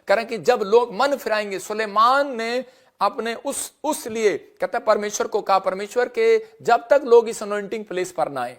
कह रहे हैं कि जब लोग मन फिराएंगे, सुलेमान ने अपने उस लिए कहता है परमेश्वर को कहा, परमेश्वर के जब तक लोग इस अनॉइंटिंग प्लेस पर ना आए।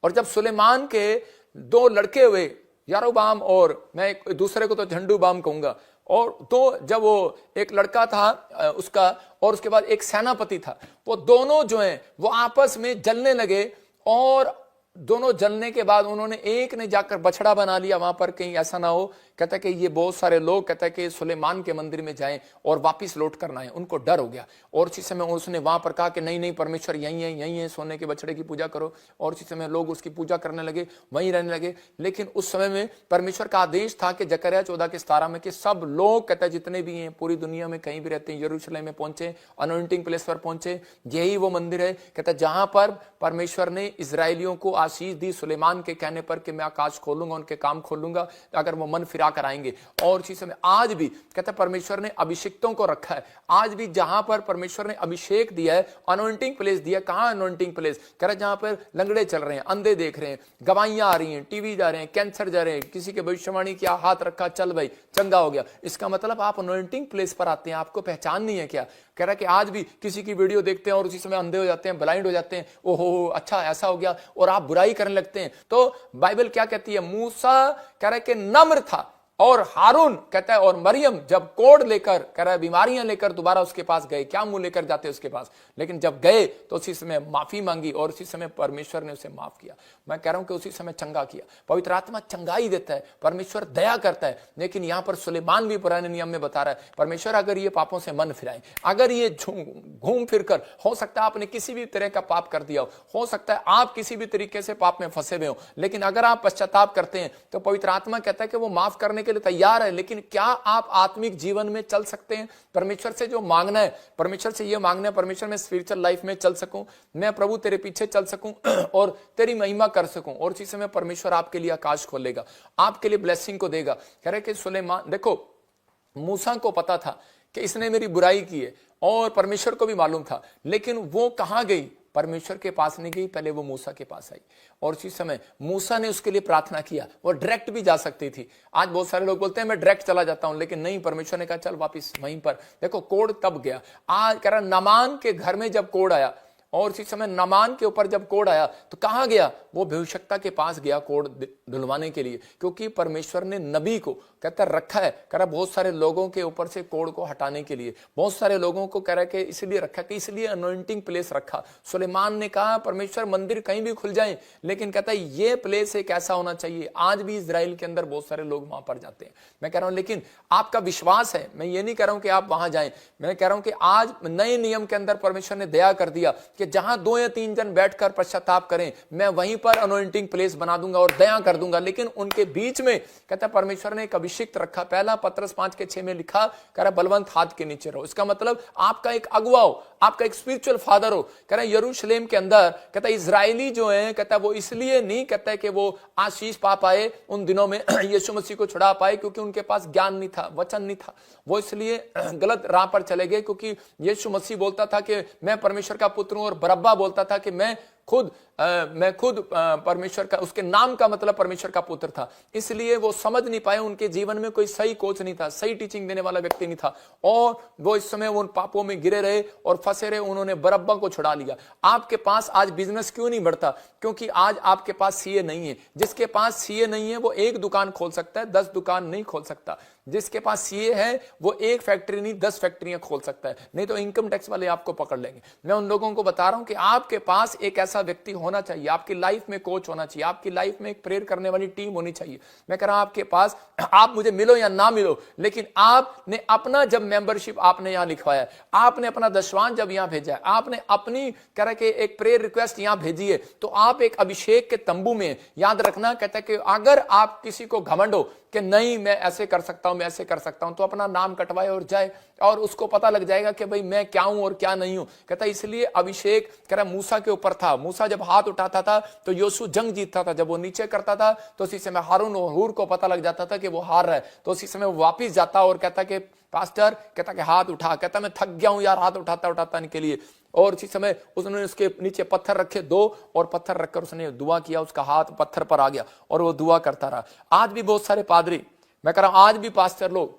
और जब सुलेमान के दो लड़के हुए, यारोबाम और मैं एक दूसरे को तो झंडूबाम कहूंगा, और तो जब वो एक लड़का था उसका, और उसके बाद एक सेनापति था, वो दोनों जो हैं वो आपस में जलने लगे। और दोनों जलने के बाद उन्होंने, एक ने जाकर बछड़ा बना लिया वहां पर, कहीं ऐसा ना हो कहता है कि ये बहुत सारे लोग कहता है कि सुलेमान के मंदिर में जाएं और वापस लौट कर ना आए, उनको डर हो गया। और उसी समय उसने वहां पर कहा कि नहीं नहीं, परमेश्वर यहीं है, सोने के बछड़े की पूजा करो। और उसी समय लोग उसकी पूजा करने लगे, वहीं रहने लगे। लेकिन उस समय में परमेश्वर का आदेश था कि जकरिया 14:17 में कि सब लोग कहता है जितने भी हैं पूरी दुनिया में कहीं भी रहते हैं, यरूशलेम में पहुंचे, अनॉइंटिंग प्लेस पर पहुंचे। यही वो मंदिर है कहता है जहां पर परमेश्वर ने इजरायलियों को आशीष दी सुलेमान के कहने पर कि मैं आकाश खोलूंगा, उनके काम खोलूंगा अगर वो मन फिरा कर आएंगे। और इसी समय आज भी कहता है परमेश्वर ने अभिषिक्तों को रखा है। आज भी जहां पर परमेश्वर ने अभिषेक दिया है, अनॉइंटिंग प्लेस दिया, कहां अनॉइंटिंग प्लेस? कह रहा है जहां पर लंगड़े चल रहे हैं, अंधे देख रहे हैं, गवाहियां आ रही हैं, टीवी जा रहे हैं, कैंसर जा रहे हैं, किसी के भविष्यवाणी किया, हाथ रखा, चल भाई चंगा हो गया। इसका मतलब आप अनॉइंटिंग प्लेस पर आते हैं, आपको पहचान नहीं है क्या? कह रहा है कि आज भी किसी की वीडियो देखते हैं और उसी समय अंधे हो जाते हैं, ब्लाइंड हो जाते हैं, ओहो अच्छा ऐसा हो गया, और आप बुराई करने लगते हैं। तो बाइबल क्या कहती है? मूसा कह रहा है कि नम्र था, और हारून कहता है, और मरियम जब कोड लेकर कह रहा है बीमारियां लेकर दोबारा उसके पास गए, क्या मुंह लेकर जाते उसके पास, लेकिन जब गए तो उसी समय माफी मांगी और उसी समय परमेश्वर ने उसे माफ किया। मैं कह रहा हूं कि उसी समय चंगा किया। पवित्र आत्मा चंगाई देता है, परमेश्वर दया करता है। लेकिन यहां पर सुलेमान भी पुराने नियम में बता रहा है, परमेश्वर अगर ये पापों से मन फिराए, अगर ये घूम फिर कर, हो सकता है आपने किसी भी तरह का पाप कर दिया हो सकता है आप किसी भी तरीके से पाप में फंसे हुए हो, लेकिन अगर आप पश्चाताप करते हैं तो पवित्र आत्मा कहता है कि वो माफ करने के लिए तैयार है। लेकिन क्या आप आत्मिक जीवन में चल सकते हैं? परमेश्वर से जो मांगना है, परमेश्वर से ये मांगना है, परमेश्वर मैं स्पिरिचुअल लाइफ में चल सकूं, मैं प्रभु तेरे पीछे चल सकूं और तेरी महिमा कर सकूं। और इसी समय परमेश्वर आपके लिए आकाश खोलेगा, आपके लिए ब्लेसिंग को देगा। कह रहे कि सुलेमान, देखो मूसा को पता था कि इसने मेरी बुराई की है, और परमेश्वर को भी मालूम था, लेकिन वो कहां गई? परमेश्वर के पास नहीं गई, पहले वो मूसा के पास आई। और उसी समय मूसा ने उसके लिए प्रार्थना किया। वो डायरेक्ट भी जा सकती थी। आज बहुत सारे लोग बोलते हैं मैं डायरेक्ट चला जाता हूं, लेकिन नहीं, परमेश्वर ने कहा चल वापस वहीं पर। देखो कोड तब गया। आज कह रहा नामान के घर में जब कोड आया, और इसी समय नामान के ऊपर जब कोड आया तो कहां गया? वो भविष्यवक्ता के पास गया कोड धुलवाने के लिए, क्योंकि परमेश्वर ने नबी को कहता रखा है, कह रहा बहुत सारे लोगों के ऊपर से कोड को हटाने के लिए, बहुत सारे लोगों को कह रहा है कि इसलिए रखा, कि इसलिए अनॉइंटिंग प्लेस रखा। सुलेमान ने कहा परमेश्वर मंदिर कहीं भी खुल जाए, लेकिन कहता है ये प्लेस एक ऐसा होना चाहिए। आज भी इजराइल के अंदर बहुत सारे लोग वहां पर जाते हैं। मैं कह रहा हूं लेकिन आपका विश्वास है, मैं ये नहीं कह रहा हूं कि आप वहां जाएं, मैं कह रहा हूं कि आज नए नियम के अंदर परमेश्वर ने दया कर दिया कि जहां 2 या 3 जन बैठकर पश्चाताप करें, मैं वहीं पर अनॉइंटिंग प्लेस बना दूंगा और दया कर दूंगा। लेकिन उनके बीच में कहता है परमेश्वर ने एक अभिषिक्त रखा। पहला पत्रस 5:6 में लिखा, कह रहा बलवंत हाथ के नीचे रहो। इसका मतलब आपका एक अगुवा हो, आपका एक स्पिरिचुअल फादर हो। कह रहा है यरूशलेम के अंदर कहता है इजरायली जो है, कहता है वो इसलिए नहीं कहता है कि वो आशीष पा पाए उन दिनों में, यीशु मसीह को छुड़ा पाए, क्योंकि उनके पास ज्ञान नहीं था, वचन नहीं था। वो इसलिए गलत राह पर चले गए, क्योंकि यीशु मसीह बोलता था कि मैं परमेश्वर का पुत्र हूं, और बरअब्बा बोलता था कि मैं खुद परमेश्वर का, उसके नाम का मतलब परमेश्वर का पुत्र था। इसलिए वो समझ नहीं पाए, उनके जीवन में कोई सही कोच नहीं था, सही टीचिंग देने वाला व्यक्ति नहीं था, और वो इस समय उन पापों में गिरे रहे और फंसे रहे। उन्होंने बरअब्बा को छुड़ा लिया। आपके पास आज बिजनेस क्यों नहीं बढ़ता? क्योंकि आज आपके पास सीए नहीं है। जिसके पास सीए नहीं है वो एक दुकान खोल सकता है, 10 दुकान नहीं खोल सकता। जिसके पास सीए है वो एक फैक्ट्री नहीं 10 फैक्ट्रियां खोल सकता है, नहीं तो इनकम टैक्स वाले आपको पकड़ लेंगे। मैं उन लोगों को बता रहा हूं कि आपके पास एक ऐसा व्यक्ति होना चाहिए, आपकी लाइफ में कोच होना चाहिए, आपकी लाइफ में एक प्रेयर करने वाली टीम होनी चाहिए। मैं कह रहा हूं आपके पास, आप मुझे मिलो या ना मिलो, लेकिन आपने अपना जब मेंबरशिप आपने यहां लिखवाया, आपने अपना दशवान जब यहां भेजा है, आपने अपनी कह रहा कि एक प्रेयर रिक्वेस्ट यहां भेजी है, तो आप एक अभिषेक के तंबू में। याद रखना, कहता है कि अगर आप किसी को घमंड हो कि नहीं मैं ऐसे कर सकता हूं, मैं ऐसे कर सकता हूं, तो अपना नाम कटवाए और जाए, और उसको पता लग जाएगा कि भाई मैं क्या हूं और क्या नहीं हूं। कहता इसलिए अभिषेक कह रहा मूसा के ऊपर था। मूसा जब हाथ उठाता था तो योशू जंग जीतता था, जब वो नीचे करता था तो उसी समय हारून और हूर को पता लग जाता था कि वो हार रहा है, तो उसी समय वो वापिस जाता और कहता कि पास्टर, कहता कि हाथ उठा, कहता मैं थक गया हूं यार हाथ उठाता उठाता के लिए। और उसी समय उसने उसके नीचे पत्थर रखे 2, और पत्थर रखकर उसने दुआ किया, उसका हाथ पत्थर पर आ गया और वो दुआ करता रहा। आज भी बहुत सारे पादरी, मैं कह रहा हूं आज भी पास्टर लोग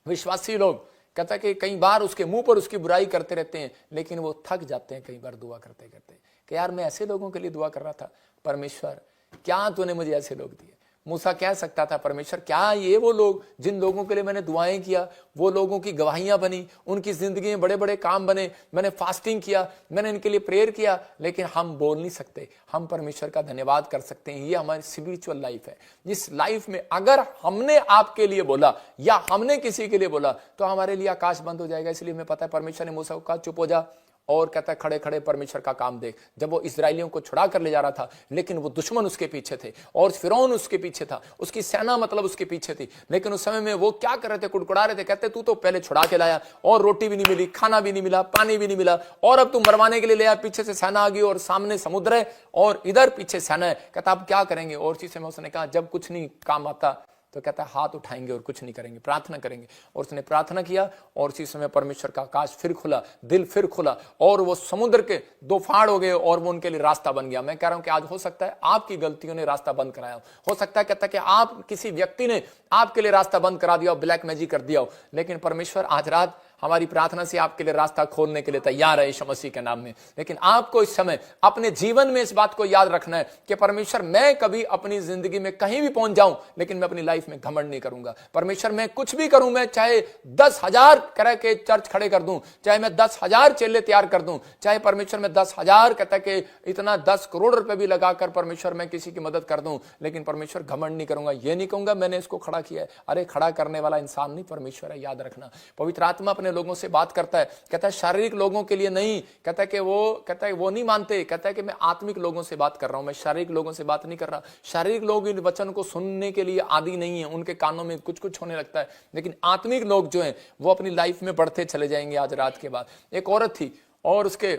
विश्वासी लोग कहता है कि कई बार उसके मुंह पर उसकी बुराई करते रहते हैं, लेकिन वो थक जाते हैं कई बार दुआ करते करते कि यार मैं ऐसे लोगों के लिए दुआ कर रहा था, परमेश्वर क्या तूने मुझे ऐसे लोग दिए। मूसा कह सकता था, परमेश्वर क्या ये वो लोग जिन लोगों के लिए मैंने दुआएं किया, वो लोगों की गवाहियां बनी, उनकी जिंदगी में बड़े बड़े काम बने, मैंने फास्टिंग किया, मैंने इनके लिए प्रेयर किया, लेकिन हम बोल नहीं सकते। हम परमेश्वर का धन्यवाद कर सकते हैं। ये हमारी स्पिरिचुअल लाइफ है। इस लाइफ में अगर हमने आपके लिए बोला या हमने किसी के लिए बोला तो हमारे लिए आकाश बंद हो जाएगा। इसलिए हमें पता है परमेश्वर ने मूसा को कहा चुप हो जा, और कहता है खड़े खड़े परमेश्वर का काम देख। जब वो इजरायलियों को छुड़ा कर ले जा रहा था, लेकिन वो दुश्मन उसके पीछे थे और फिरौन उसके पीछे था, उसकी सेना मतलब उसके पीछे थी। लेकिन उस समय में वो क्या कर रहे थे, कुड़कुड़ा रहे थे, कहते तू तो पहले छुड़ा के लाया और रोटी भी नहीं मिली, खाना भी नहीं मिला, पानी भी नहीं मिला, और अब तू मरवाने के लिए ले आया। पीछे से सेना आ गई और सामने समुद्र है और इधर पीछे सेना है। कहता अब क्या करेंगे। और इसी समय उसने कहा जब कुछ नहीं काम आता तो कहता है हाथ उठाएंगे और कुछ नहीं करेंगे, प्रार्थना करेंगे। और उसने प्रार्थना किया और उसी समय परमेश्वर का आकाश फिर खुला, दिल फिर खुला और वो समुद्र के दो फाड़ हो गए और वो उनके लिए रास्ता बन गया। मैं कह रहा हूं कि आज हो सकता है आपकी गलतियों ने रास्ता बंद कराया हो सकता है कहता है कि आप किसी व्यक्ति ने आपके लिए रास्ता बंद करा दिया हो, ब्लैक मैजिक कर दिया हो, लेकिन परमेश्वर आज रात हमारी प्रार्थना से आपके लिए रास्ता खोलने के लिए तैयार है यीशु मसीह के नाम में। लेकिन आपको इस समय अपने जीवन में इस बात को याद रखना है कि परमेश्वर मैं कभी अपनी जिंदगी में कहीं भी पहुंच जाऊं, लेकिन मैं अपनी लाइफ में घमंड नहीं करूंगा। परमेश्वर मैं कुछ भी करूं, मैं चाहे 10,000 करह के चर्च खड़े कर दूं, चाहे मैं 10,000 चेले तैयार कर दूं, चाहे परमेश्वर मैं 10,000 कहता कि इतना 10 करोड़ रुपए भी लगाकर परमेश्वर मैं किसी की मदद कर दूं, लेकिन परमेश्वर घमंड नहीं करूंगा। ये नहीं कहूंगा मैंने इसको खड़ा किया है। अरे खड़ा करने वाला इंसान नहीं, परमेश्वर है, याद रखना। पवित्र आत्मा अपने लोगों से बात करता है, कहता है शारीरिक लोगों के लिए नहीं, कहता है कि वो नहीं मानते, कहता है कि मैं आत्मिक लोगों से बात कर रहा हूं, मैं शारीरिक लोगों से बात नहीं कर रहा। शारीरिक लोग इन वचन को सुनने के लिए आदी नहीं है, उनके कानों में कुछ कुछ होने लगता है, लेकिन आत्मिक लोग जो हैं वो अपनी लाइफ में बढ़ते चले जाएंगे। आज रात के बाद एक औरत थी और उसके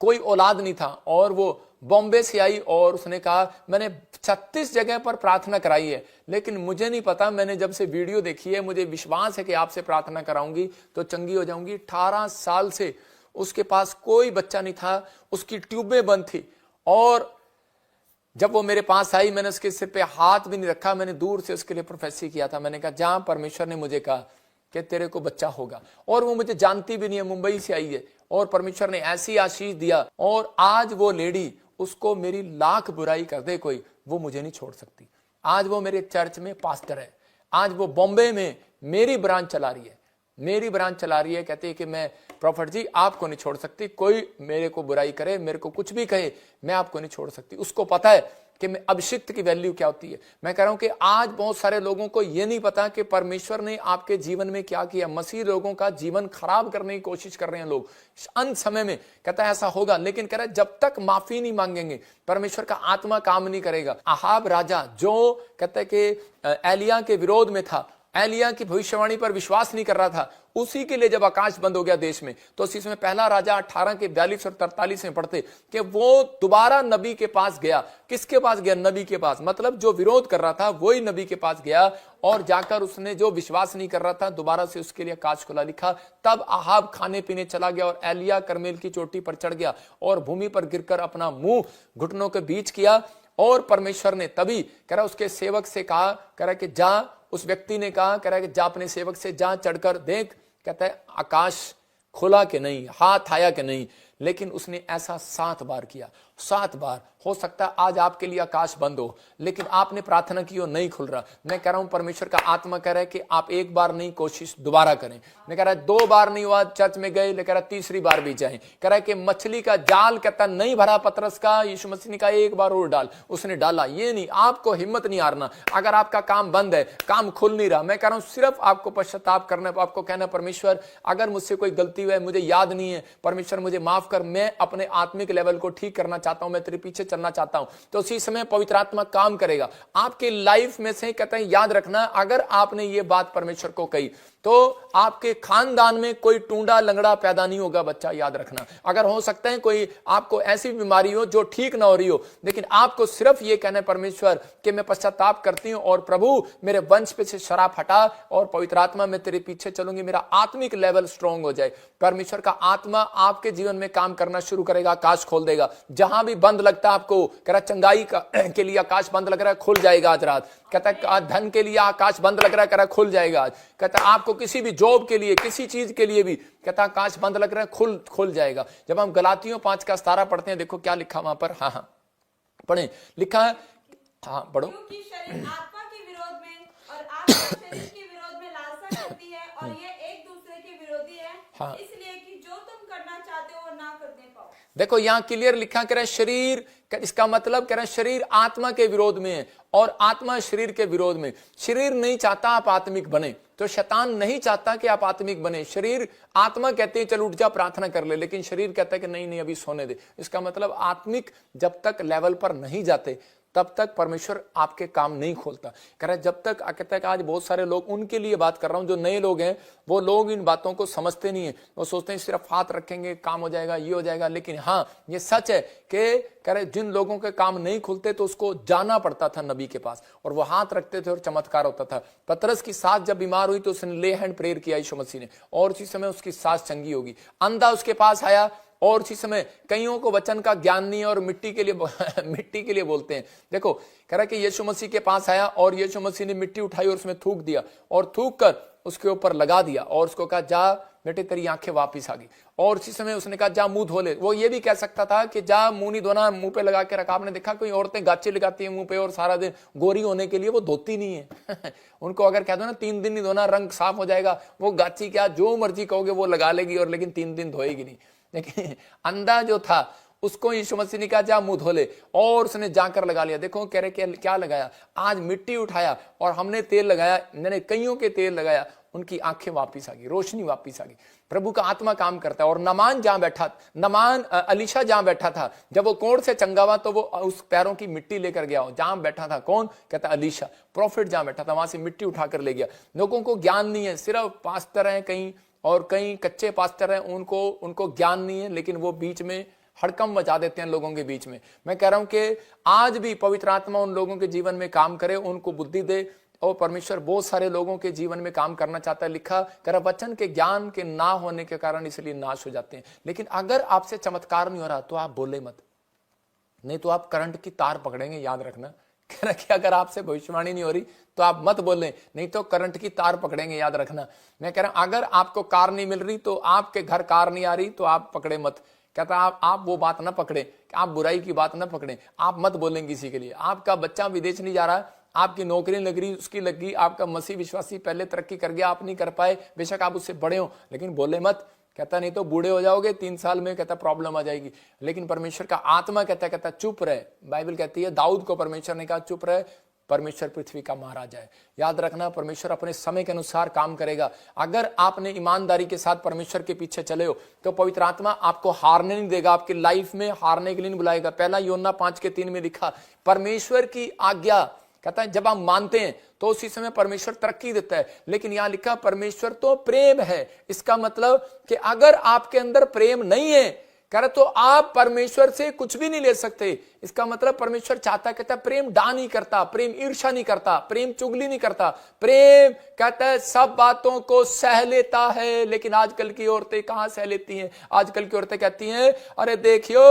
कोई औलाद नहीं था और वो बॉम्बे से आई और उसने कहा मैंने 36 जगह पर प्रार्थना कराई है, लेकिन मुझे नहीं पता, मैंने जब से वीडियो देखी है मुझे विश्वास है कि आपसे प्रार्थना कराऊंगी तो चंगी हो जाऊंगी। 18 साल से उसके पास कोई बच्चा नहीं था, उसकी ट्यूबें बंद थी और जब वो मेरे पास आई मैंने उसके सिर पे हाथ भी नहीं रखा, मैंने दूर से उसके लिए प्रोफेसी किया था। मैंने कहा जहां परमेश्वर ने मुझे कहा कि तेरे को बच्चा होगा, और वो मुझे जानती भी नहीं है, मुंबई से आई है और परमेश्वर ने ऐसी आशीष दिया। और आज वो लेडी, उसको मेरी लाख बुराई कर दे कोई, वो मुझे नहीं छोड़ सकती। आज वो मेरे चर्च में पास्टर है, आज वो बॉम्बे में मेरी ब्रांच चला रही है, मेरी ब्रांच चला रही है। कहती है कि मैं प्रॉफिट जी आपको नहीं छोड़ सकती, कोई मेरे को बुराई करे, मेरे को कुछ भी कहे, मैं आपको नहीं छोड़ सकती। उसको पता है कि मैं अभिषिक्त की वैल्यू क्या होती है। मैं कह रहा हूं कि आज बहुत सारे लोगों को यह नहीं पता कि परमेश्वर ने आपके जीवन में क्या किया। मसीह लोगों का जीवन खराब करने की कोशिश कर रहे हैं लोग अंत समय में, कहता है ऐसा होगा, लेकिन कह रहा है जब तक माफी नहीं मांगेंगे परमेश्वर का आत्मा काम नहीं करेगा। आहाब राजा जो कहता है कि एलिया के विरोध में था, एलिया की भविष्यवाणी पर विश्वास नहीं कर रहा था, उसी के लिए जब आकाश बंद हो गया देश में, तो इसमें पहला राजा 18 के 42 और 43 में पढ़ते कि वो दोबारा नबी के पास गया। किसके पास गया? नबी के पास। मतलब जो विरोध कर रहा था वही नबी के पास गया और जाकर उसने जो विश्वास नहीं कर रहा था दोबारा से उसके लिए आकाश खुला लिखा। तब आहाब खाने पीने चला गया और एलिया करमेल की चोटी पर चढ़ गया और भूमि पर गिरकर अपना मुंह घुटनों के बीच किया। और परमेश्वर ने तभी कह रहा उसके सेवक से कहा, कह रहा कि जा, उस व्यक्ति ने कहा, कह रहा है कि जा अपने सेवक से जा, चढ़कर देख, कहता है आकाश खुला कि नहीं, हाथ आया कि नहीं। लेकिन उसने ऐसा 7 बार किया, 7 बार। हो सकता है आज आपके लिए आकाश बंद हो, लेकिन आपने प्रार्थना की हो, नहीं खुल रहा। मैं कह रहा हूं परमेश्वर का आत्मा कह रहा है कि आप एक बार नहीं, कोशिश दोबारा करें। मैं कह रहा है 2 बार नहीं हुआ, चर्च में गए, लेकिन 3री बार भी जाएं। कह रहा है कि मछली का जाल कहता नहीं भरा पतरस का, यीशु मसीह ने कहा एक बार और डाल, उसने डाला। ये नहीं, आपको हिम्मत नहीं हारना। अगर आपका काम बंद है, काम खुल नहीं रहा, मैं कह रहा हूं सिर्फ आपको पश्चाताप करना, आपको कहना परमेश्वर अगर मुझसे कोई गलती हुई है, मुझे याद नहीं है, परमेश्वर मुझे माफ कर, मैं अपने आत्मिक लेवल को ठीक करना चाहता हूं, मैं तेरे पीछे चलना चाहता हूं। तो उसी समय पवित्र आत्मा काम करेगा आपके लाइफ में से। कहते हैं याद रखना, अगर आपने ये बात परमेश्वर को कही तो आपके खानदान में कोई टूंडा लंगड़ा पैदा नहीं होगा। बच्चा याद रखना, अगर हो सकता है कोई आपको ऐसी बीमारी हो जो ठीक ना हो रही हो, लेकिन आपको सिर्फ ये कहना है परमेश्वर कि मैं पश्चाताप करती हूं और प्रभु मेरे वंश पे से शराब हटा और पवित्र आत्मा मैं तेरे पीछे चलूंगी, मेरा आत्मिक लेवल स्ट्रांग हो जाए। परमेश्वर का आत्मा आपके जीवन में काम करना शुरू करेगा, आकाश खोल देगा। जहां भी बंद लगता है आपको, कह रहा चंगाई के लिए आकाश बंद लग रहा है, खुल जाएगा आज रात। कहता है धन के लिए आकाश बंद लग रहा है, कह रहा खुल जाएगा आज। कहता है आपको किसी भी जॉब के लिए, किसी चीज के लिए भी, कहता है आकाश बंद लग रहा है, खुल जाएगा। जब हम गलातियों 5:17 पढ़ते हैं, देखो क्या लिखा वहां पर। हाँ पढ़े, लिखा है, हाँ पढ़ो। क्योंकि शरीर आत्मा के विरोध में और आत्मा शरीर के विरोध में लालसा करती है, और ये एक दूसरे के विरोधी है। हाँ। इसलिए कि जो तुम करना चाहते हो वो ना करने पाओ। देखो यहाँ क्लियर लिखा, कह रहा है शरीर, इसका मतलब कह रहा है शरीर आत्मा के विरोध में है और आत्मा शरीर के विरोध में। शरीर नहीं चाहता आप आत्मिक बने, तो शैतान नहीं चाहता कि आप आत्मिक बने। शरीर, आत्मा कहते हैं चल उठ जा प्रार्थना कर ले, लेकिन शरीर कहता है कि नहीं अभी सोने दे। इसका मतलब आत्मिक जब तक लेवल पर नहीं जाते तब तक परमेश्वर आपके काम नहीं खोलता। कह रहा है जब तक, कहता है कि आज बहुत सारे लोग, उनके लिए बात कर रहा हूं, जो नए लोग हैं, वो लोग इन बातों को समझते नहीं है। वो सोचते हैं सिर्फ हाथ रखेंगे काम हो जाएगा, ये हो जाएगा। लेकिन हाँ ये सच है कि कह रहे जिन लोगों के काम नहीं खुलते तो उसको जाना पड़ता था नबी के पास, और वो हाथ रखते थे और चमत्कार होता था। पतरस की सास जब बीमार हुई तो उसने ले हैंड प्रेयर किया यीशु मसीह ने, और उसी समय उसकी सास चंगी होगी। अंधा उसके पास आया, और उसी समय कईयों को वचन का ज्ञान नहीं है और मिट्टी के लिए बोलते हैं। देखो कह रहा कि यीशु मसीह के पास आया और यीशु मसीह ने मिट्टी उठाई और उसमें थूक दिया, और थूक कर उसके ऊपर लगा दिया, और उसको कहा जा बेटे तेरी आंखें वापिस आ गई। और उसी समय उसने कहा जा मुंह धो ले। वो ये भी कह सकता था कि जा मुंह नहीं धोना, मुंह पे लगा के रखा। आपने देखा कोई औरतें गाचे लगाती है मुंह पे और सारा दिन गोरी होने के लिए वो धोती नहीं है उनको अगर कह दो ना 3 दिन नहीं धोना रंग साफ हो जाएगा, वो गाची क्या जो मर्जी कहोगे वो लगा लेगी, और लेकिन 3 दिन धोएगी नहीं। लेकिन अंधा जो था उसको यीशु मसीह ने कहा जा मुंह धो ले, और उसने जाकर लगा लिया। देखो कह रहे क्या लगाया, आज मिट्टी उठाया और हमने तेल लगाया, मैंने कईयों के तेल लगाया, उनकी आंखें वापिस आ गई, रोशनी वापिस आ गई। प्रभु का आत्मा काम करता है। और अलीशा जहां बैठा था, जब वो कोढ़ से चंगा हुआ तो वो उस पैरों की मिट्टी लेकर गया। जहां बैठा था कौन, कहता अलीशा प्रॉफिट, जहां बैठा था वहां से मिट्टी उठाकर ले गया। लोगों को ज्ञान नहीं है, सिर्फ पास्टर हैं कहीं, और कई कच्चे पास्टर हैं, उनको ज्ञान नहीं है, लेकिन वो बीच में हड़कम मचा देते हैं लोगों के बीच में। मैं कह रहा हूं कि आज भी पवित्र आत्मा उन लोगों के जीवन में काम करे, उनको बुद्धि दे, और परमेश्वर बहुत सारे लोगों के जीवन में काम करना चाहता है। लिखा कर वचन के ज्ञान के ना होने के कारण इसलिए नाश हो जाते हैं। लेकिन अगर आपसे चमत्कार नहीं हो रहा तो आप बोले मत, नहीं तो आप करंट की तार पकड़ेंगे। याद रखना, कह रहा कि अगर आपसे भविष्यवाणी नहीं हो रही तो आप मत बोलें, नहीं तो करंट की तार पकड़ेंगे। याद रखना, मैं कह रहा हूं अगर आपको कार नहीं मिल रही, तो आपके घर कार नहीं आ रही तो आप पकड़े मत। कहता आप वो बात ना पकड़े, आप बुराई की बात ना पकड़े, आप मत बोलें किसी के लिए। आपका बच्चा विदेश नहीं जा रहा, आपकी नौकरी लग रही, उसकी लग गई, आपका मसीह विश्वासी पहले तरक्की कर गया, आप नहीं कर पाए, बेशक आप उससे बड़े हो, लेकिन बोले मत। कहता नहीं तो बूढ़े हो जाओगे 3 साल में, कहता प्रॉब्लम आ जाएगी। लेकिन परमेश्वर का आत्मा कहता चुप रहे। बाइबल कहती है दाऊद को परमेश्वर ने कहा चुप रहे, परमेश्वर पृथ्वी का महाराजा है। याद रखना, परमेश्वर अपने समय के अनुसार काम करेगा। अगर आपने ईमानदारी के साथ परमेश्वर के पीछे चले हो तो पवित्र आत्मा आपको हारने नहीं देगा, आपकी लाइफ में हारने के लिए नहीं बुलाएगा। पहला यूहन्ना 5:3 में लिखा, परमेश्वर की आज्ञा, कहता है जब आप मानते हैं तो उसी समय परमेश्वर तरक्की देता है। लेकिन यहां लिखा परमेश्वर तो प्रेम है। इसका मतलब कि अगर आपके अंदर प्रेम नहीं है, कह तो आप परमेश्वर से कुछ भी नहीं ले सकते। इसका मतलब परमेश्वर चाहता, कहता प्रेम डा नहीं करता, प्रेम ईर्ष्या नहीं करता, प्रेम चुगली नहीं करता, प्रेम कहता है सब बातों को सह लेता है। लेकिन आजकल की औरतें कहां सह लेती हैं? आजकल की औरतें कहती हैं अरे देखियो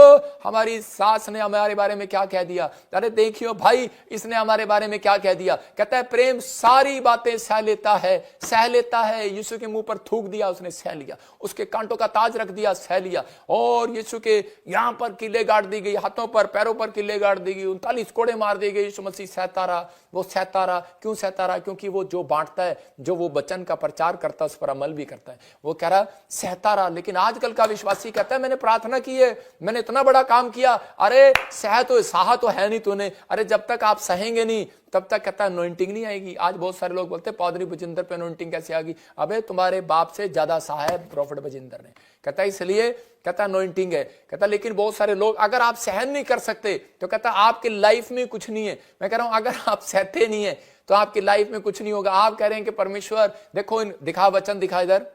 हमारी सास ने हमारे बारे में क्या कह दिया, अरे देखियो भाई इसने हमारे बारे में क्या कह दिया। कहता है प्रेम सारी बातें सह लेता है, सह लेता है। यीशु के मुंह पर थूक दिया, उसने सह लिया। उसके कांटों का ताज रख दिया, सह लिया। और यीशु के यहां पर किले गाड़ दी गई, हाथों पर पैरों पर किले गाड़ दी गई, 39 कोड़े मार दिए गए। यीशु मसीह सहता रहा। वो सहता रहा, क्यों सहता रहा? क्योंकि वो जो बांटता है, जो वो वचन का प्रचार करता है, उस पर अमल भी करता है। वो कह रहा सहता रहा। लेकिन आजकल का विश्वासी कहता है मैंने प्रार्थना की है, मैंने इतना बड़ा काम किया, अरे सहा तो है नहीं तूने। अरे जब तक आप सहेंगे नहीं तब तक कहता है अनॉइंटिंग नहीं आएगी। आज बहुत सारे लोग बोलते हैं पादरी बजिंदर पे अनॉइंटिंग कैसे आ गई? अबे तुम्हारे बाप से ज्यादा सहा है प्रॉफिट बजिंदर ने। कहता है इसलिए कहता अनॉइंटिंग है। कहता लेकिन बहुत सारे लोग, अगर आप सहन नहीं कर सकते तो कहता आपकी लाइफ में कुछ नहीं है। मैं कह रहा हूं अगर आप सहते नहीं है तो आपकी लाइफ में कुछ नहीं होगा। आप कह रहे हैं कि परमेश्वर देखो, दिखा वचन दिखा इधर,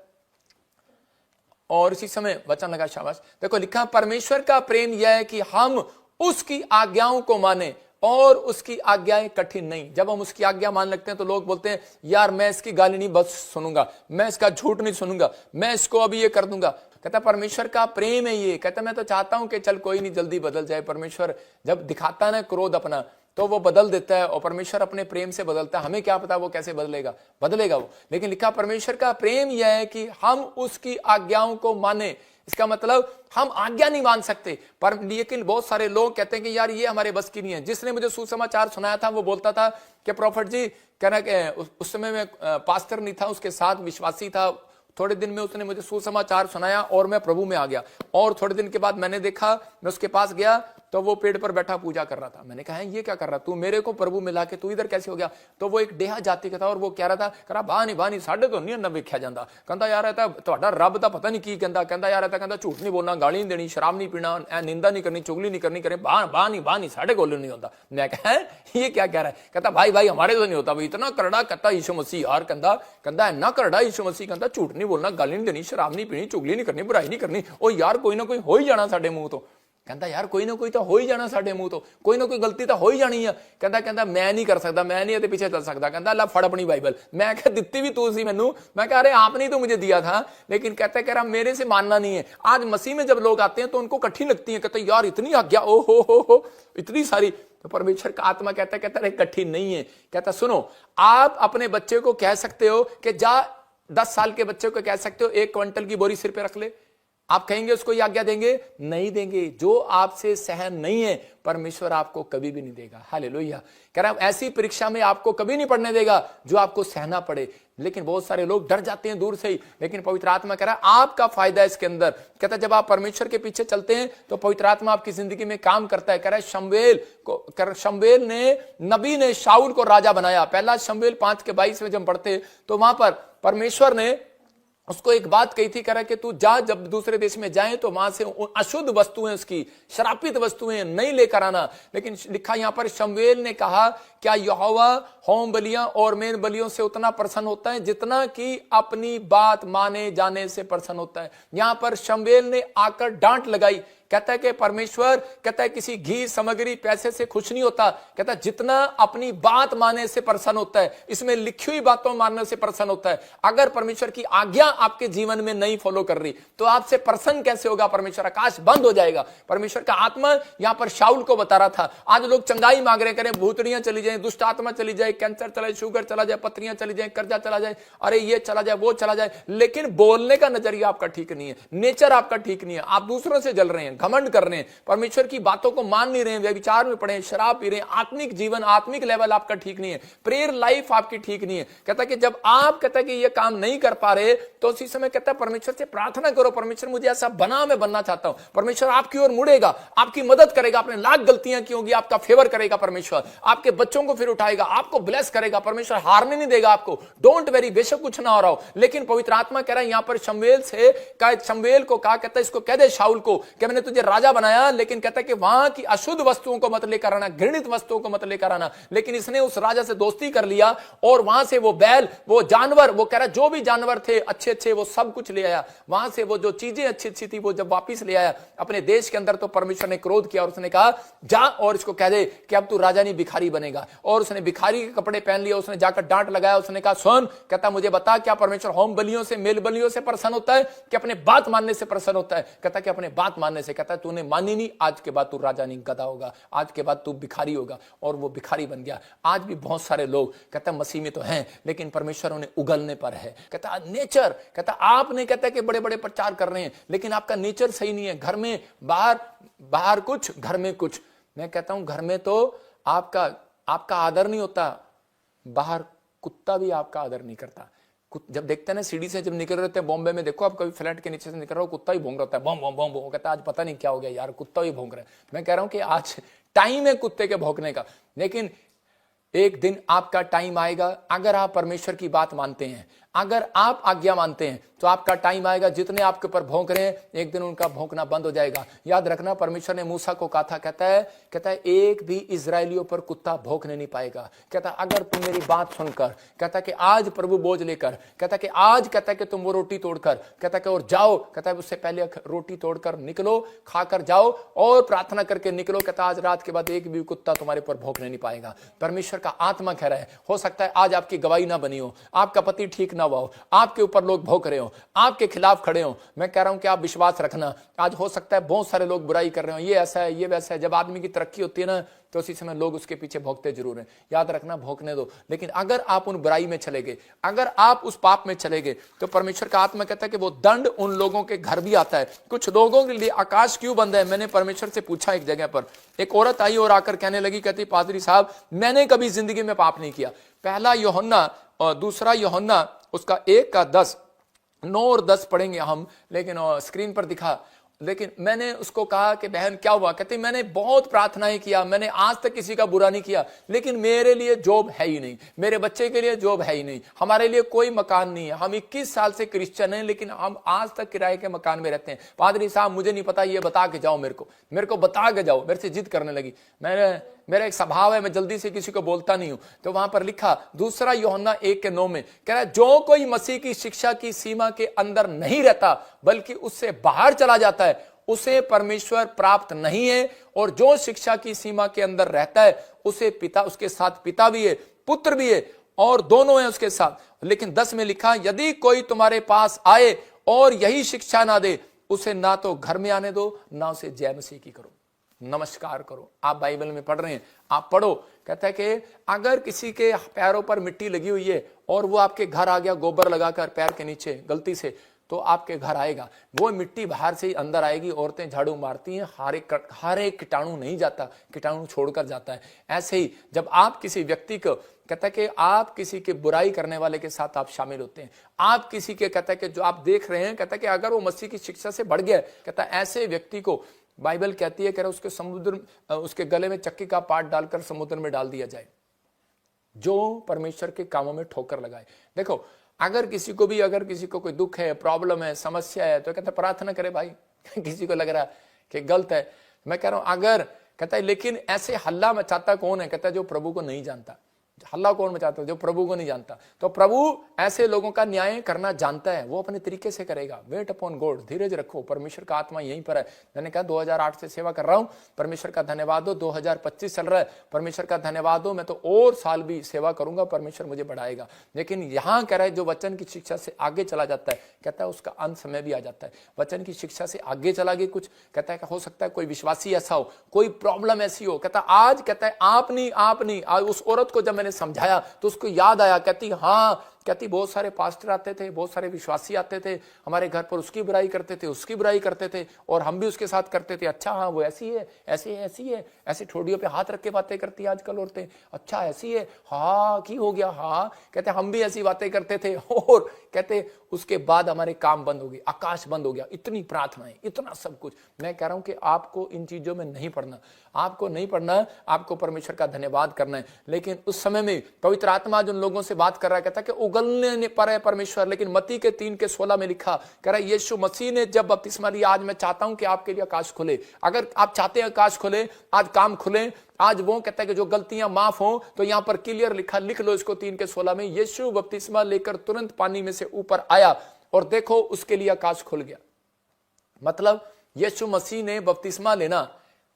और इसी समय वचन लगा, शाबाश। देखो लिखा परमेश्वर का प्रेम यह है कि हम उसकी आज्ञाओं को माने, और उसकी आज्ञाएं कठिन नहीं। जब हम उसकी आज्ञा मान लगते हैं तो लोग बोलते हैं यार मैं इसकी गाली नहीं बस सुनूंगा, मैं इसका झूठ नहीं सुनूंगा, मैं इसको अभी ये कर दूंगा। कहता परमेश्वर का प्रेम है ये। कहता मैं तो चाहता हूं कि चल कोई नहीं, जल्दी बदल जाए। परमेश्वर जब दिखाता है ना क्रोध अपना, तो वो बदल देता है, और परमेश्वर अपने प्रेम से बदलता है। हमें क्या पता वो कैसे बदलेगा वो। लेकिन लिखा परमेश्वर का प्रेम यह है कि हम उसकी आज्ञाओं को माने। इसका मतलब हम आज्ञा नहीं मान सकते, पर लेकिन बहुत सारे लोग कहते हैं कि यार ये हमारे बस की नहीं है। जिसने मुझे सुसमाचार सुनाया था वो बोलता था कि प्रॉफिट जी, कहना कि उस समय में पास्टर नहीं था, उसके साथ विश्वासी था। थोड़े दिन में उसने मुझे सुसमाचार सुनाया और मैं प्रभु में आ गया। और थोड़े दिन के बाद मैंने देखा, मैं उसके पास गया तो वो पेड़ पर बैठा पूजा कर रहा था। मैंने कहा ये क्या कर रहा तू, मेरे को प्रभु मिला के तू इधर कैसे हो गया? तो वो एक डेहा जाति का था और वो कह रहा था, कह रहा बाह नहीं साढ़े तो नहीं ना वेख्या जाता। कहता यार है ਤੁਹਾਡਾ ਰੱਬ ਤਾਂ पता नहीं की कहता। कहता यार है कहता झूठ नहीं बोलना, गाली नहीं देनी, शराब नहीं पीना, निंदा नहीं करनी, चुगली नहीं करनी, करे बाह नहीं साढ़े को नहीं होता। मैं कहा ये क्या कह रहा है? कहता भाई हमारे तो नहीं होता भाई, इतना करड़ा कहता यीशु मसीह यार। कहता इन्ना करड़ा यीशु मसीह, कहता झूठ नहीं बोलना, गाली नहीं देनी, शराब नहीं पीनी, चुगली नहीं करनी, बुराई नहीं करनी। ओ यार कोई ना कोई हो ही जाना साडे मुंह तो। कहता यार कोई ना कोई तो हो ही जाना साडे मुंह तो, कोई ना कोई गलती तो हो ही जानी है। कहता मैं नहीं कर सकता, मैं नहीं पीछे चल सकता। कहता ला फड़ अपनी बाइबल। मैं कहा दित्ती भी तू सी मैनू। मैं कह रहे आपने तो मुझे दिया था, लेकिन कहता कह रहा मेरे से मानना नहीं है। आज मसीह में जब लोग आते हैं तो उनको कठिन लगती है। कहते यार इतनी आज्ञा, ओ हो इतनी सारी। तो परमेश्वर का आत्मा कहता अरे कठिन नहीं है। कहता सुनो, आप अपने बच्चे को कह सकते हो कि जा 10 साल के बच्चे को कह सकते हो 1 क्विंटल की बोरी सिर पे रख ले। आप कहेंगे उसको ये आज्ञा देंगे? नहीं देंगे। जो आपसे सहन नहीं है परमेश्वर आपको कभी भी नहीं देगा। हालेलुया। कह रहा ऐसी परीक्षा में आपको कभी नहीं पड़ने देगा जो आपको सहना पड़े। लेकिन बहुत सारे लोग डर जाते हैं दूर से ही, लेकिन पवित्र आत्मा कह रहा है आपका फायदा है इसके अंदर। कहता जब आप परमेश्वर के पीछे चलते हैं तो पवित्र आत्मा आपकी जिंदगी में काम करता है। कह रहा है शमूएल ने, नबी ने शाऊल को राजा बनाया। पहला शमूएल 5:22 में जब पढ़ते तो वहां पर परमेश्वर ने उसको एक बात कही थी, कह रहा कि तू जा, जब दूसरे देश में जाए तो वहां से अशुद्ध वस्तुएं, उसकी श्रापित वस्तुएं नहीं लेकर आना। लेकिन लिखा यहां पर शमूएल ने कहा क्या यहोवा होम बलियां और मेन बलियों से उतना प्रसन्न होता है जितना कि अपनी बात माने जाने से प्रसन्न होता है। यहां पर शमूएल ने आकर डांट लगाई। कहता है कि परमेश्वर कहता है किसी घी सामग्री पैसे से खुश नहीं होता। कहता है जितना अपनी बात मानने से प्रसन्न होता है, इसमें लिखी हुई बातों मानने से प्रसन्न होता है। अगर परमेश्वर की आज्ञा आपके जीवन में नहीं फॉलो कर रही तो आपसे प्रसन्न कैसे होगा परमेश्वर? आकाश बंद हो जाएगा। परमेश्वर का आत्मा यहां पर शाऊल को बता रहा था। आज लोग चंगाई मांग रहे, करें भूतड़ियां चली जाए, दुष्ट आत्मा चली जाए, कैंसर चला जाए, शुगर चला जाए, पत्रियां चली जाए, कर्जा चला जाए, अरे ये चला जाए, वो चला जाए। लेकिन बोलने का नजरिया आपका ठीक नहीं है, नेचर आपका ठीक नहीं है, आप दूसरों से जल रहे हैं, घमंड कर रहे हैं, परमेश्वर की बातों को मान नहीं रहे हैं, व्यभिचार में पड़े हैं, शराब पी रहे हैं, आत्मिक जीवन, आत्मिक लेवल आपका ठीक नहीं है, प्रेयर लाइफ आपकी ठीक नहीं है। कहता कि जब आप कहता कि ये काम नहीं कर पा रहे तो उसी समय कहता परमेश्वर से प्रार्थना करो, परमेश्वर मुझे ऐसा बना, मैं बनना चाहता हूं। परमेश्वर आपकी ओर मुड़ेगा, आपकी मदद करेगा, आपने लाख गलतियां की होंगी, आपका फेवर करेगा परमेश्वर, आपके बच्चों को फिर उठाएगा, आपको ब्लेस करेगा परमेश्वर, हारने नहीं देगा आपको। डोंट वेरी, बेशक कुछ ना हो रहा हो। लेकिन पवित्र आत्मा कह रहा है यहां पर शमूएल को कहा, कहता है इसको कह दे शाऊल को कि मैंने तुझे राजा बनाया, लेकिन कहता है कि वहां की अशुद्ध वस्तुओं को मत लेकर आना, घृणित वस्तुओं को मत लेकर आना। लेकिन इसने उस राजा से दोस्ती कर लिया और वहां से वो बैल, वो जानवर, वो कह रहा जो भी जानवर थे अच्छे अच्छे वो सब कुछ ले आया। वहां से वो जो चीजें अच्छी अच्छी थी वो जब वापिस ले आया अपने देश के अंदर, तो परमेश्वर ने क्रोध किया और उसने कहा जा और इसको कह दे कि अब तू राजा नहीं भिखारी बनेगा। और उसने भिखारी के कपड़े पहन लिए, उसने जाकर डांट लगाया, उसने कहा सुन, कहता मुझे बता क्या परमेश्वर होम बलियों से, मेल बलियों से प्रसन्न होता है कि अपने बात मानने से प्रसन्न होता है? कहता कि अपने बात मानने से। कहता तूने मानी नहीं, आज के बाद तू राजा नहीं, गधा होगा, आज के बाद तू भिखारी होगा। और वो भिखारी बन गया। आज भी बहुत सारे लोग कहता मसीह में तो हैं लेकिन परमेश्वर उन्हें उगलने पर है। कहता नेचर, कहता आपने कहता कि बड़े बड़े प्रचार कर रहे हैं लेकिन आपका नेचर सही नहीं है। घर में बाहर कुछ, घर में कुछ। मैं कहता हूं घर में तो आपका आदर नहीं होता, बाहर कुत्ता भी आपका आदर नहीं करता। जब देखते हैं ना सीढ़ी से जब निकल रहे थे बॉम्बे में, देखो आप कभी फ्लैट के नीचे से निकल रहा हो, कुत्ता ही भौंक रहा होता है, बम बम बम बम। कहता है आज पता नहीं क्या हो गया यार, कुत्ता ही भौंक रहा है। मैं कह रहा हूं कि आज टाइम है कुत्ते के भौंकने का, लेकिन एक दिन आपका टाइम आएगा। अगर आप परमेश्वर की बात मानते हैं, अगर आप आज्ञा मानते हैं तो आपका टाइम आएगा, जितने आपके ऊपर भौंक रहे हैं एक दिन उनका भौंकना बंद हो जाएगा। याद रखना परमेश्वर ने मूसा को कहा था, कहता है एक भी इजरायलियों पर कुत्ता भौंकने नहीं पाएगा। कहता अगर तुम मेरी बात सुनकर, कहता कि आज प्रभु बोझ लेकर, कहता कि आज कहता कि तुम वो रोटी तोड़कर, कहता कि और जाओ, कहता है उससे पहले रोटी तोड़कर निकलो, खाकर जाओ और प्रार्थना करके निकलो। कहता आज रात के बाद एक भी कुत्ता तुम्हारे पर भौंकने नहीं पाएगा। परमेश्वर का आत्मा कह रहा है, हो सकता है आज आपकी गवाही ना बनी हो, आपका पति ठीक ना हुआ हो, आपके ऊपर लोग भौंक रहे हो, आपके खिलाफ खड़े हो, मैं कह रहा हूं कि आप विश्वास रखना, आज हो सकता है बहुत सारे लोग बुराई कर रहे हो, ये ऐसा है, ये वैसा है। जब आदमी की तरक्की होती है ना, तो उसी समय लोग उसके पीछे भौंकते जरूर हैं, याद रखना, भौंकने दो। लेकिन अगर आप उन बुराई में चले गए, अगर आप उस पाप में चले गए, तो परमेश्वर का आत्मा कहता है कि वो दंड उन लोगों के घर भी आता है। कुछ लोगों के लिए आकाश क्यों बंद है? मैंने परमेश्वर से पूछा एक जगह पर, एक औरत आई और आकर कहने लगी, कहती पादरी साहब मैंने कभी जिंदगी में पाप नहीं किया। पहला यूहन्ना और दूसरा यूहन्ना उसका 1:10, 9 और 10 पढ़ेंगे हम, लेकिन स्क्रीन पर दिखा। लेकिन मैंने उसको कहा कि बहन क्या हुआ? कहती मैंने बहुत प्रार्थनाएं किया, मैंने आज तक किसी का बुरा नहीं किया, लेकिन मेरे लिए जॉब है ही नहीं, मेरे बच्चे के लिए जॉब है ही नहीं, हमारे लिए कोई मकान नहीं है, हम 21 साल से क्रिश्चियन हैं, लेकिन हम आज तक किराए के मकान में रहते हैं। पादरी साहब मुझे नहीं पता, ये बता के जाओ, मेरे को बता के जाओ। मेरे से जिद करने लगी। मेरा एक स्वभाव है, मैं जल्दी से किसी को बोलता नहीं हूं। तो वहां पर लिखा दूसरा यूहन्ना 1:9 में कह रहा है, जो कोई मसीह की शिक्षा की सीमा के अंदर नहीं रहता बल्कि उससे बाहर चला जाता है, उसे परमेश्वर प्राप्त नहीं है। और जो शिक्षा की सीमा के अंदर रहता है उसे पिता, उसके साथ पिता भी है, पुत्र भी है, और दोनों हैं उसके साथ। लेकिन 10 में लिखा, यदि कोई तुम्हारे पास आए और यही शिक्षा ना दे, उसे ना तो घर में आने दो, ना उसे जय मसीह की करो, नमस्कार करो। आप बाइबल में पढ़ रहे हैं, आप पढ़ो। कहता है कि अगर किसी के पैरों पर मिट्टी लगी हुई है और वो आपके घर आ गया गोबर लगाकर पैर के नीचे गलती से, तो आपके घर आएगा, वो मिट्टी बाहर से ही अंदर आएगी। औरतें झाड़ू मारती हैं, हर एक कीटाणु नहीं जाता, कीटाणु छोड़कर जाता है। ऐसे ही जब आप किसी व्यक्ति को, कहता है कि आप किसी के बुराई करने वाले के साथ आप शामिल होते हैं, आप किसी के, कहता है कि जो आप देख रहे हैं, कहता है कि अगर वो मसीह की शिक्षा से बढ़ गया, कहता है ऐसे व्यक्ति को बाइबल कहती है कि उसके समुद्र, उसके गले में चक्की का पाट डालकर समुद्र में डाल दिया जाए, जो परमेश्वर के कामों में ठोकर लगाए। देखो, अगर किसी को कोई दुख है, प्रॉब्लम है, समस्या है, तो कहता है प्रार्थना करे भाई। किसी को लग रहा है कि गलत है, मैं कह रहा हूं अगर, कहता है लेकिन ऐसे हल्ला मचाता कौन है? कहता है जो प्रभु को नहीं जानता। हल्ला कौन मचाता है? जो प्रभु को नहीं जानता। तो प्रभु ऐसे लोगों का न्याय करना जानता है, वो अपने तरीके से करेगा। वेट अपॉन गॉड, धीरज रखो, परमेश्वर का आत्मा यहीं पर है। मैंने कहा 2008 से सेवा कर रहा हूं, परमेश्वर का धन्यवाद हो। 2025 चल रहा है, परमेश्वर का धन्यवाद हो। मैं तो और साल भी सेवा करूंगा, परमेश्वर मुझे बढ़ाएगा। लेकिन यहां कह रहा है जो वचन की शिक्षा से आगे चला जाता है, कहता है उसका अंत समय भी आ जाता है। वचन की शिक्षा से आगे चला गया कुछ, कहता है हो सकता है कोई विश्वासी ऐसा हो, कोई प्रॉब्लम ऐसी हो, कहता आज, कहता है आप नहीं। आज उस औरत को जब मैंने समझाया तो उसको याद आया, कहती हाँ, कहती बहुत सारे पास्टर आते थे, बहुत सारे विश्वासी आते थे हमारे घर पर, उसकी बुराई करते थे और हम भी उसके साथ करते थे। अच्छा हाँ, वो ऐसी है, ऐसी है, ऐसी ठोडियों पे हाथ रख के बातें करती है आजकल औरतें। अच्छा ऐसी है, हाँ की हो गया, हाँ, कहते हम भी ऐसी बातें करते थे। और कहते उसके बाद हमारे काम बंद हो गए, आकाश बंद हो गया, इतनी प्रार्थनाएं, इतना सब कुछ। मैं कह रहा हूं कि आपको इन चीजों में नहीं पढ़ना, आपको परमेश्वर का धन्यवाद करना है। लेकिन उस समय में पवित्र आत्मा जिन लोगों से बात कर रहा है, कहता कि उगलने पर है परमेश्वर। लेकिन मत्ती के 3:16 में लिखा, कह रहा है यीशु मसीह ने जब बपतिस्मा लिया, आज मैं चाहता हूं कि आपके लिए आकाश खुले। अगर आप चाहते हैं आकाश खुले, आज काम खुले, आज वो कहता है कि जो गलतियां माफ हो, तो यहां पर क्लियर लिख लो इसको 3:16 में, यीशु बपतिस्मा लेकर तुरंत पानी में से ऊपर आया और देखो उसके लिए आकाश खुल गया। मतलब यीशु मसीह ने बपतिस्मा लेना,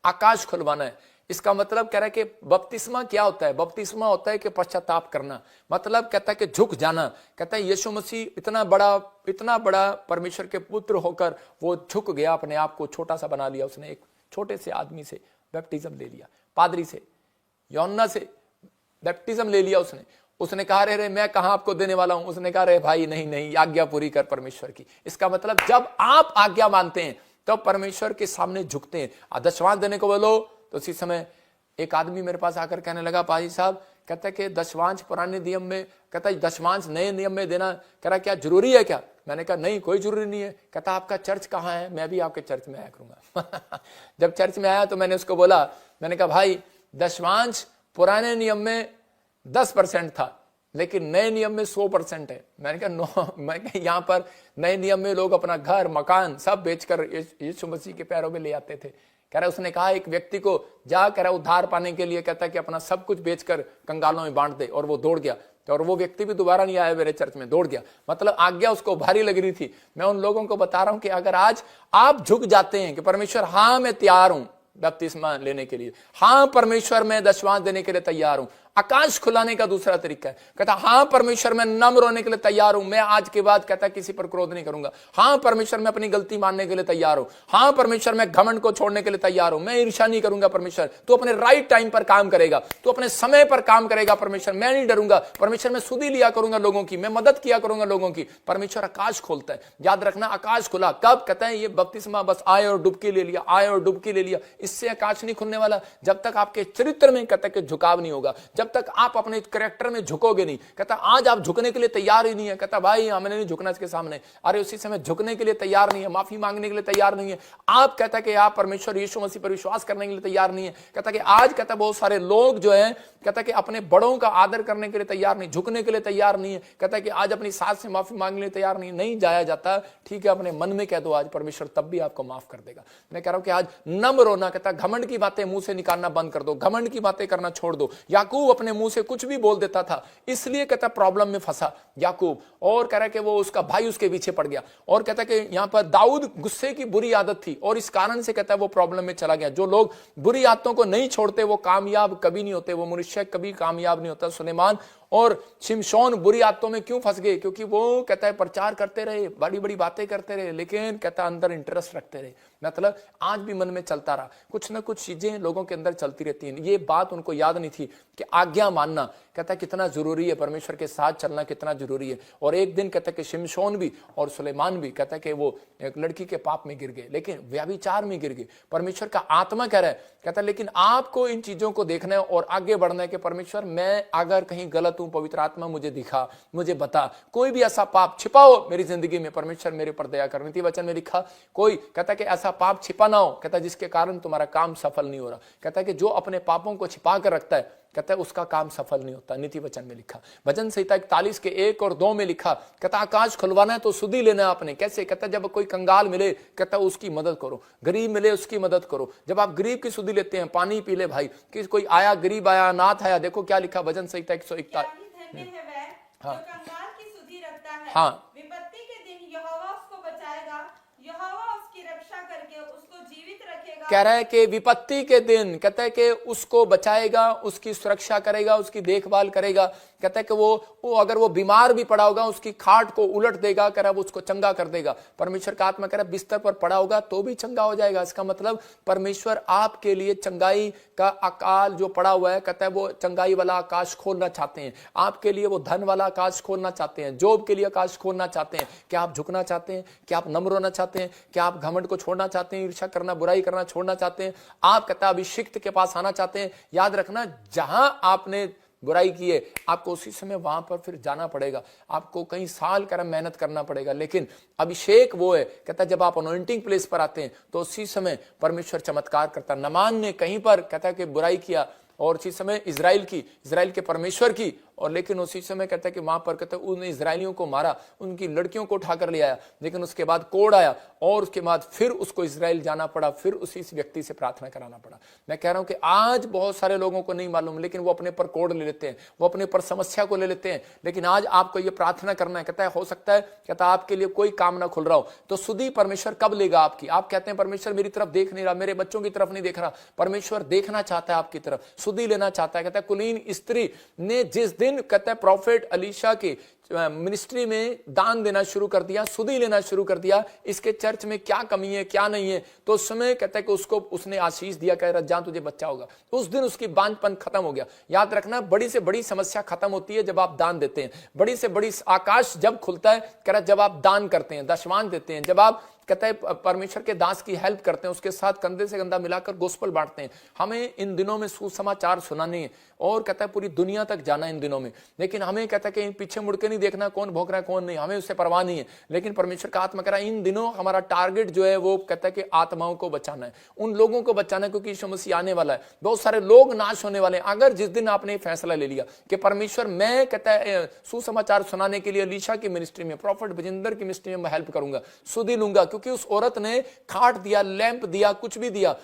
आकाश खुलवाना है। इसका मतलब कह रहा है कि बपतिस्मा क्या होता है? बपतिस्मा होता है कि पश्चाताप करना, मतलब कहता है कि झुक जाना। कहता है यीशु मसीह इतना बड़ा परमेश्वर के पुत्र होकर वो झुक गया, अपने आप को छोटा सा बना लिया। उसने एक छोटे से आदमी से बैप्टिज्म ले लिया, पादरी से, यूहन्ना से बैप्टिज्म ले लिया। उसने कहा रे मैं कहां आपको देने वाला हूं। उसने कहा रे भाई नहीं, आज्ञा पूरी कर परमेश्वर की। इसका मतलब जब आप आज्ञा मानते हैं तब परमेश्वर के सामने झुकते हैं। दशवांश देने को बोलो, तो उसी समय एक आदमी मेरे पास आकर कहने लगा, पाजी साहब, कहता है कि दशवांश पुराने नियम में, कहता है दशवांश नए नियम में देना, कह रहा क्या जरूरी है क्या? मैंने कहा नहीं, कोई जरूरी नहीं है। कहता आपका चर्च कहाँ है? मैं भी आपके चर्च में आया करूंगा। जब चर्च में आया तो मैंने उसको बोला, मैंने कहा भाई दशवांश पुराने नियम में 10% था, लेकिन नए नियम में 100% है। मैंने कहा मैं यहाँ पर नए नियम में लोग अपना घर मकान सब बेचकर यीशु मसीह के पैरों में ले आते थे। कह रहा उसने कहा एक व्यक्ति को जा, कह रहा उद्धार पाने के लिए, कहता कि अपना सब कुछ बेचकर कंगालों में बांट दे, और वो दौड़ गया। और वो व्यक्ति भी दोबारा नहीं आया मेरे चर्च में, दौड़ गया। मतलब आज्ञा उसको भारी लग रही थी। मैं उन लोगों को बता रहा हूं कि अगर आज आप झुक जाते हैं कि परमेश्वर हाँ मैं तैयार हूं बपतिस्मा लेने के लिए, हाँ परमेश्वर मैं दशवांश देने के लिए तैयार हूं, आकाश खुलाने का दूसरा तरीका है। कहता हाँ परमेश्वर मैं नम्र होने के लिए तैयार हूं, मैं आज के बाद कहता किसी पर क्रोध नहीं करूंगा। हाँ परमेश्वर मैं अपनी गलती मानने के लिए तैयार हूं। हाँ परमेश्वर मैं घमंड को छोड़ने के लिए तैयार हूं, मैं ईर्ष्या नहीं करूंगा। परमेश्वर तू अपने राइट टाइम पर काम करेगा, तू अपने समय पर काम करेगा। परमेश्वर मैं नहीं डरूंगा। परमेश्वर मैं सुधी लिया करूंगा लोगों की, मैं मदद किया करूंगा लोगों की। परमेश्वर आकाश खोलता है। याद रखना आकाश खुला कब? कहता है ये बपतिस्मा बस आए और डुबकी ले लिया, आए और डुबकी ले लिया, इससे आकाश नहीं खुलने वाला जब तक आपके चरित्र में कहता है झुकाव नहीं होगा, जब तक आप अपने कैरेक्टर में झुकोगे नहीं। कहता आज आप झुकने के लिए तैयार ही नहीं है। कहता भाई हमने नहीं झुकना इसके सामने। अरे उसी समय झुकने के लिए तैयार नहीं है, माफी मांगने के लिए तैयार नहीं है आप। कहता कि आप परमेश्वर यीशु मसीह पर विश्वास करने के लिए तैयार नहीं है। कहता कि आज कहता बहुत सारे लोग जो है कहता कि अपने बड़ों का आदर करने के लिए तैयार नहीं, झुकने के लिए तैयार नहीं है। कहता कि आज अपनी सास से माफी मांगने के लिए तैयार नहीं जाया जाता। ठीक है अपने मन में कह दो आज, परमेश्वर तब भी आपको माफ कर देगा। मैं कह रहा हूं कि आज नम्र होना, कहता घमंड की बातें मुंह से निकालना बंद कर दो, घमंड की बातें करना छोड़ दो। याकूब अपने मुंह से कुछ भी बोल देता था, इसलिए कहता प्रॉब्लम में फंसा याकूब। और कह रहा कि वो उसका भाई उसके पीछे पड़ गया। और कहता कि यहां पर दाऊद गुस्से की बुरी आदत थी और इस कारण से कहता है वो प्रॉब्लम में चला गया। जो लोग बुरी आदतों को नहीं छोड़ते वो कामयाब कभी नहीं होते, वो मनुष्य कभी कामयाब नहीं होता। सुलेमान और शिमशोन बुरी आदतों में क्यों फंस गए? क्योंकि वो कहता है प्रचार करते रहे, बड़ी बड़ी बातें करते रहे, लेकिन कहता अंदर इंटरेस्ट रखते रहे। मतलब आज भी मन में चलता रहा, कुछ ना कुछ चीजें लोगों के अंदर चलती रहती हैं। ये बात उनको याद नहीं थी कि आज्ञा मानना कहता कितना जरूरी है, परमेश्वर के साथ चलना कितना जरूरी है। और एक दिन कहता कि शिमशोन भी और सुलेमान भी कहता कि वो एक लड़की के पाप में गिर गए, लेकिन व्यभिचार में गिर गए। परमेश्वर का आत्मा कह रहा है, कहता लेकिन आपको इन चीजों को देखना है और आगे बढ़ना है कि परमेश्वर मैं अगर कहीं गलत हूं, पवित्र आत्मा मुझे दिखा, मुझे बता, कोई भी ऐसा पाप छिपा हो मेरी जिंदगी में, परमेश्वर मेरे पर दया कर। नीति वचन में लिखा कोई कहता कि ऐसा पाप छिपा ना हो, कहता जिसके कारण तुम्हारा काम सफल नहीं हो रहा। कहता कि जो अपने पापों को छिपा कर रखता है कहता है उसका काम सफल नहीं होता। नीति वचन में लिखा, भजन संहिता 41 के 1 और 2 में लिखा, कहता आकाश खुलवाना है तो सुधी लेना है आपने। कैसे? कहता जब कोई कंगाल मिले कहता उसकी मदद करो, गरीब मिले उसकी मदद करो। जब आप गरीब की सुधी लेते हैं, पानी पी ले भाई, कि कोई आया गरीब आया अनाथ आया, देखो क्या लिखा भजन संहिता 141। हाँ। जो कंगाल की सुधि रखता है, हाँ। विपत्ति के दिन यहोवा उसको बचाएगा, यहोवा उसकी रक्षा करके उसको जीवित रखेगा। कह रहा है कि विपत्ति के दिन कहता है कि उसको बचाएगा, उसकी सुरक्षा करेगा, उसकी देखभाल करेगा। कहता है कि वो अगर वो बीमार भी पड़ा होगा उसकी खाट को उलट देगा, कह रहा है वो उसको चंगा कर देगा। परमेश्वर का आत्मा कह रहा है बिस्तर पर पड़ा होगा तो भी चंगा हो जाएगा। इसका मतलब परमेश्वर आपके लिए चंगाई का अकाल जो पड़ा हुआ है, कहता है वो चंगाई वाला आकाश खोलना चाहते हैं आपके लिए, वो धन वाला आकाश खोलना चाहते हैं, जॉब के लिए आकाश खोलना चाहते हैं। क्या आप झुकना चाहते हैं? क्या आप नम्र होना चाहते हैं? क्या आप घमंड को छोड़ना चाहते हैं? ईर्ष्या करना, बुराई करना छोड़ना चाहते हैं? आप कहता अभिषिक्त के पास आना चाहते हैं? याद रखना जहां आपने बुराई की है आपको उसी समय वहां पर फिर जाना पड़ेगा, आपको कई साल कर मेहनत करना पड़ेगा। लेकिन अभिषेक वो है, कहता जब आप अनॉइंटिंग प्लेस पर आते हैं तो उसी समय परमेश्वर चमत्कार करता। नमान ने कहीं पर कहता कि बुराई किया और उसी समय इजराइल के परमेश्वर की, और लेकिन उसी समय कहता है कि वहां पर कहता है उन इजरायलियों को मारा, उनकी लड़कियों को उठाकर ले आया, लेकिन उसके बाद कोड़ आया और उसके बाद फिर उसको इजराइल जाना पड़ा, फिर उसी व्यक्ति से प्रार्थना कराना पड़ा। मैं कह रहा हूं कि आज बहुत सारे लोगों को नहीं मालूम, लेकिन वो अपने पर कोड़ ले लेते हैं, वो अपने पर समस्या को ले लेते हैं। लेकिन आज आपको ये प्रार्थना करना है। कहता है हो सकता है कहता आपके लिए कोई काम ना खुल रहा हो, तो सुधी परमेश्वर कब लेगा आपकी? आप कहते हैं परमेश्वर मेरी तरफ देख नहीं रहा, मेरे बच्चों की तरफ नहीं देख रहा। परमेश्वर देखना चाहता है आपकी तरफ, सुधी लेना चाहता है। कहता है कुलीन स्त्री ने जिस दिन कहता है प्रॉफिट अलीशा की मिनिस्ट्री में दान देना शुरू कर दिया, सुधी लेना शुरू कर दिया, इसके चर्च में क्या कमी है क्या नहीं है, तो उस समय कहता है कि उसको उसने आशीष दिया, कह रहा जा तुझे बच्चा होगा। तो उस दिन उसकी बांझपन खत्म हो गया। याद रखना बड़ी से बड़ी समस्या खत्म होती है जब आप दान देते हैं, बड़ी से बड़ी आकाश जब खुलता है, कह रहा जब आप दान करते हैं, दशवान देते हैं, जब आप कहता है परमेश्वर के दास की हेल्प करते हैं, उसके साथ कंधे से कंधा मिलाकर गोस्पल बांटते हैं। हमें इन दिनों में सुसमाचार सुनाने है और कहता है पूरी दुनिया तक जाना इन दिनों में, लेकिन हमें कहता है कि पीछे मुड़ के नहीं देखना कौन भोग रहा है कौन नहीं, हमें उससे परवाह नहीं है। लेकिन परमेश्वर का आत्मा कह रहा है इन दिनों हमारा टारगेट जो है वो कहता है कि आत्माओं को बचाना है, उन लोगों को बचाना है, क्योंकि यीशु मसीह आने वाला है, बहुत सारे लोग नाश होने वाले हैं। अगर जिस दिन आपने फैसला ले लिया कि परमेश्वर मैं कहता है सुसमाचार सुनाने के लिए अलीशा की मिनिस्ट्री में, प्रॉफिट बजिंदर की मिनिस्ट्री में मैं हेल्प करूंगा, सुधी लूंगा, क्योंकि उस औरत ने खाट दिया, लैंप दिया, कुछ भी दिया,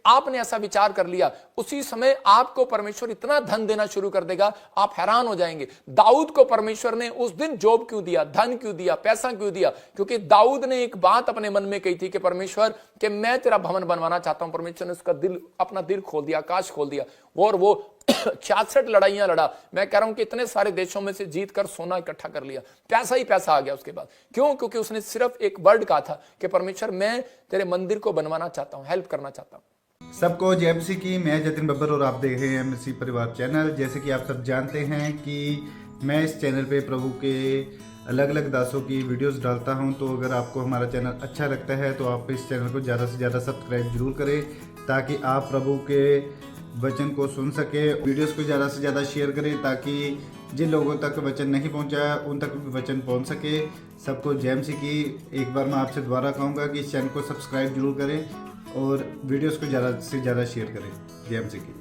आपने ऐसा विचार कर लिया, उसी समय आपको परमेश्वर इतना धन देना शुरू कर देगा, आप हैरान हो जाएंगे। दाऊद को परमेश्वर ने उस दिन जॉब क्यों दिया, धन क्यों दिया, पैसा क्यों दिया? क्योंकि दाऊद ने एक बात अपने मन में कही थी कि परमेश्वर कि मैं तेरा भवन बनवाना चाहता हूं। परमेश्वर ने उसका दिल, अपना दिल खोल दिया, आकाश खोल दिया, और वो 66 लड़ाइयां लड़ा। मैं कह रहा हूं कि इतने सारे देशों में से जीत कर सोना इकट्ठा कर लिया, पैसा ही पैसा आ गया उसके बाद। क्यों? क्योंकि उसने सिर्फ एक वर्ड कहा था कि परमेश्वर मैं तेरे मंदिर को बनवाना चाहता हूं, हेल्प करना चाहता हूं। सबको जय मसीह की। मैं जतिन बब्बर और आप देख रहे हैं मसीह परिवार चैनल। जैसे कि आप सब जानते हैं कि मैं इस चैनल पे प्रभु के अलग अलग दासों की वीडियोस डालता हूं, तो अगर आपको हमारा चैनल अच्छा लगता है तो आप इस चैनल को ज़्यादा से ज़्यादा सब्सक्राइब जरूर करें, ताकि आप प्रभु के वचन को सुन सके। वीडियोस को ज़्यादा से ज़्यादा शेयर करें, ताकि जिन लोगों तक वचन नहीं पहुंचा उन तक भी वचन पहुंच सके। सबको जय मसीह की। एक बार मैं आपसे दोबारा कहूँगा कि इस चैनल को सब्सक्राइब जरूर करें और वीडियोस को ज़्यादा से ज़्यादा शेयर करें। जय मसीह की।